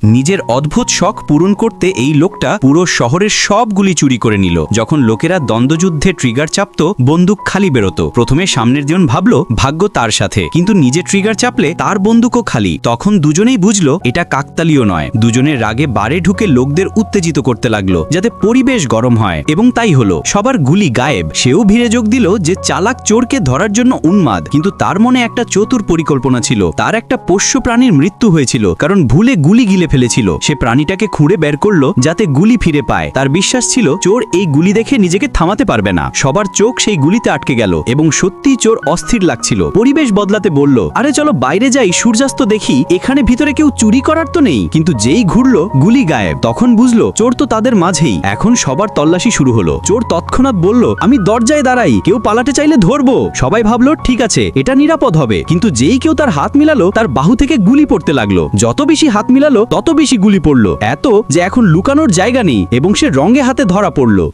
নিজের অদ্ভুত শখ পূরণ করতে এই লোকটা পুরো শহরের সবগুলি চুরি করে নিল। যখন লোকেরা দ্বন্দ্বযুদ্ধে ট্রিগার চাপত, বন্দুক খালি বেরোতো। প্রথমে সামনের জন ভাবল ভাগ্য তার সাথে, কিন্তু নিজে ট্রিগার চাপলে তার বন্দুকও খালি। তখন দুজনেই বুঝলো এটা কাকতালীয় নয়। দুজনের রাগে বারে ঢুকে লোকদের উত্তেজিত করতে লাগলো যাতে পরিবেশ গরম হয়, এবং তাই হলো। সবার গুলি গায়েব। সেও ভিড়ে যোগ দিল যে চালাক চোরকে ধরার জন্য উন্মাদ, কিন্তু তার মনে একটা চতুর পরিকল্পনা ছিল। তার একটা পোষ্য প্রাণীর মৃত্যু হয়েছিল কারণ ভুলে গুলি গিলে ফেলেছিল। সে প্রাণীটাকে খুঁড়ে বের করলো যাতে গুলি ফিরে পায়। তার বিশ্বাস ছিল চোর এই গুলি দেখে নিজেকে থামাতে পারবে না। সবার চোখ সেই গুলিতে আটকে গেল এবং সত্যিই চোর অস্থির লাগছিল। পরিবেশ বদলাতে বলল, আরে চলো বাইরে যাই, সূর্যাস্ত দেখি। এখানে ভিতরে কেউ চুরি করার তো নেই। কিন্তু যেই ঘুরলো গুলি গায়েব। তখন বুঝলো চোর তো তাদের মাঝেই। এখন সবার তল্লাশি শুরু হলো। চোর তৎক্ষণাৎ বলল, আমি দরজায় দাঁড়াই, কেউ পালাতে চাইলে ধরবো। সবাই ভাবলো ঠিক আছে, এটা নিরাপদ হবে। কিন্তু যেই কেউ তার হাত মিলালো, তার বাহু থেকে গুলি পড়তে লাগলো। যত বেশি হাত মিলালো তত বেশি গুলি পড়লো, এত যে এখন লুকানোর জায়গা নেই এবং সে রঙে হাতে ধরা পড়লো।